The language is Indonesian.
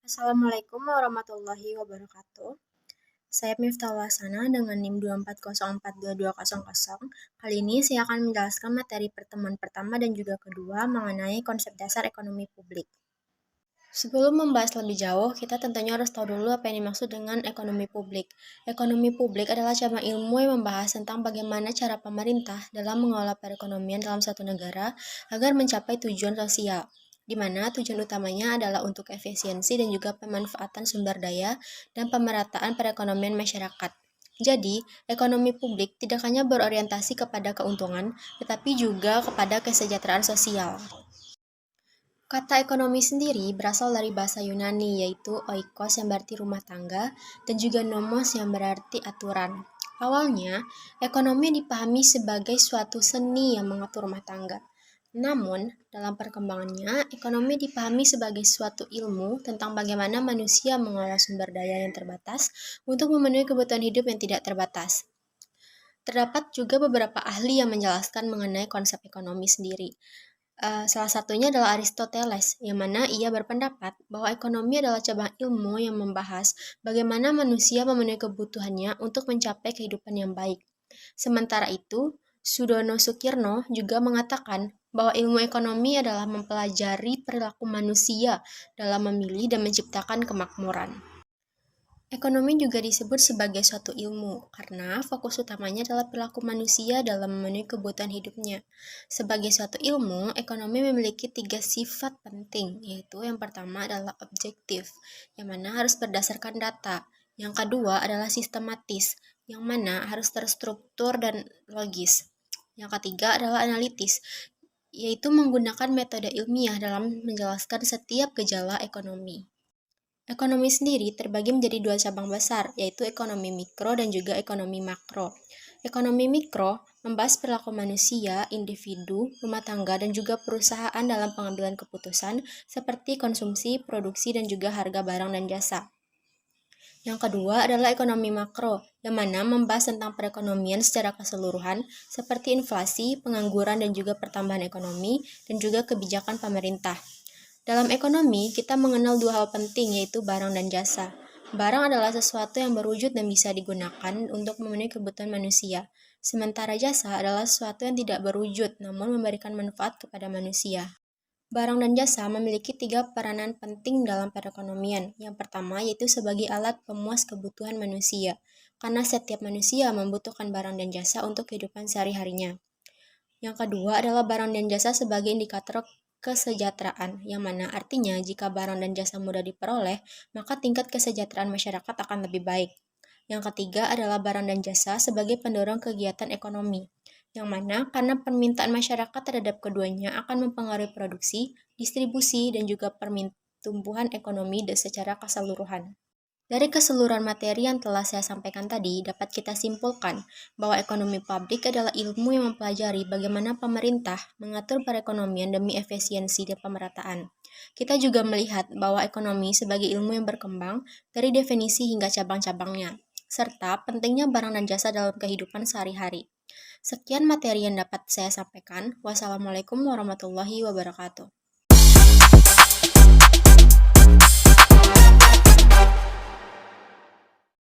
Assalamualaikum warahmatullahi wabarakatuh. Saya Miftahul Hasana dengan NIM 240422200. Kali ini saya akan menjelaskan materi pertemuan pertama dan juga kedua mengenai konsep dasar ekonomi publik. Sebelum membahas lebih jauh, kita tentunya harus tahu dulu apa yang dimaksud dengan ekonomi publik. Ekonomi publik adalah cabang ilmu yang membahas tentang bagaimana cara pemerintah dalam mengelola perekonomian dalam suatu negara agar mencapai tujuan sosial, di mana tujuan utamanya adalah untuk efisiensi dan juga pemanfaatan sumber daya dan pemerataan perekonomian masyarakat. Jadi, ekonomi publik tidak hanya berorientasi kepada keuntungan, tetapi juga kepada kesejahteraan sosial. Kata ekonomi sendiri berasal dari bahasa Yunani, yaitu oikos yang berarti rumah tangga, dan juga nomos yang berarti aturan. Awalnya, ekonomi dipahami sebagai suatu seni yang mengatur rumah tangga. Namun, dalam perkembangannya, ekonomi dipahami sebagai suatu ilmu tentang bagaimana manusia mengolah sumber daya yang terbatas untuk memenuhi kebutuhan hidup yang tidak terbatas. Terdapat juga beberapa ahli yang menjelaskan mengenai konsep ekonomi sendiri. Salah satunya adalah Aristoteles, yang mana ia berpendapat bahwa ekonomi adalah cabang ilmu yang membahas bagaimana manusia memenuhi kebutuhannya untuk mencapai kehidupan yang baik. Sementara itu, Sudono Sukirno juga mengatakan bahwa ilmu ekonomi adalah mempelajari perilaku manusia dalam memilih dan menciptakan kemakmuran. Ekonomi juga disebut sebagai suatu ilmu karena fokus utamanya adalah perilaku manusia dalam memenuhi kebutuhan hidupnya. Sebagai suatu ilmu, ekonomi memiliki 3 sifat penting, yaitu yang pertama adalah objektif, yang mana harus berdasarkan data. Yang kedua adalah sistematis, yang mana harus terstruktur dan logis. Yang ketiga adalah analitis, yaitu menggunakan metode ilmiah dalam menjelaskan setiap gejala ekonomi. Ekonomi sendiri terbagi menjadi 2 cabang besar, yaitu ekonomi mikro dan juga ekonomi makro. Ekonomi mikro membahas perilaku manusia, individu, rumah tangga, dan juga perusahaan dalam pengambilan keputusan seperti konsumsi, produksi, dan juga harga barang dan jasa. Yang kedua adalah ekonomi makro, yang mana membahas tentang perekonomian secara keseluruhan, seperti inflasi, pengangguran, dan juga pertambahan ekonomi, dan juga kebijakan pemerintah. Dalam ekonomi, kita mengenal 2 hal penting, yaitu barang dan jasa. Barang adalah sesuatu yang berwujud dan bisa digunakan untuk memenuhi kebutuhan manusia. Sementara jasa adalah sesuatu yang tidak berwujud, namun memberikan manfaat kepada manusia. Barang dan jasa memiliki 3 peranan penting dalam perekonomian. Yang pertama yaitu sebagai alat pemuas kebutuhan manusia, karena setiap manusia membutuhkan barang dan jasa untuk kehidupan sehari-harinya. Yang kedua adalah barang dan jasa sebagai indikator kesejahteraan, yang mana artinya jika barang dan jasa mudah diperoleh, maka tingkat kesejahteraan masyarakat akan lebih baik. Yang ketiga adalah barang dan jasa sebagai pendorong kegiatan ekonomi, yang mana karena permintaan masyarakat terhadap keduanya akan mempengaruhi produksi, distribusi, dan juga pertumbuhan ekonomi secara keseluruhan. Dari keseluruhan materi yang telah saya sampaikan tadi, dapat kita simpulkan bahwa ekonomi publik adalah ilmu yang mempelajari bagaimana pemerintah mengatur perekonomian demi efisiensi dan pemerataan. Kita juga melihat bahwa ekonomi sebagai ilmu yang berkembang dari definisi hingga cabang-cabangnya, serta pentingnya barang dan jasa dalam kehidupan sehari-hari. Sekian materi yang dapat saya sampaikan. Wassalamualaikum warahmatullahi wabarakatuh.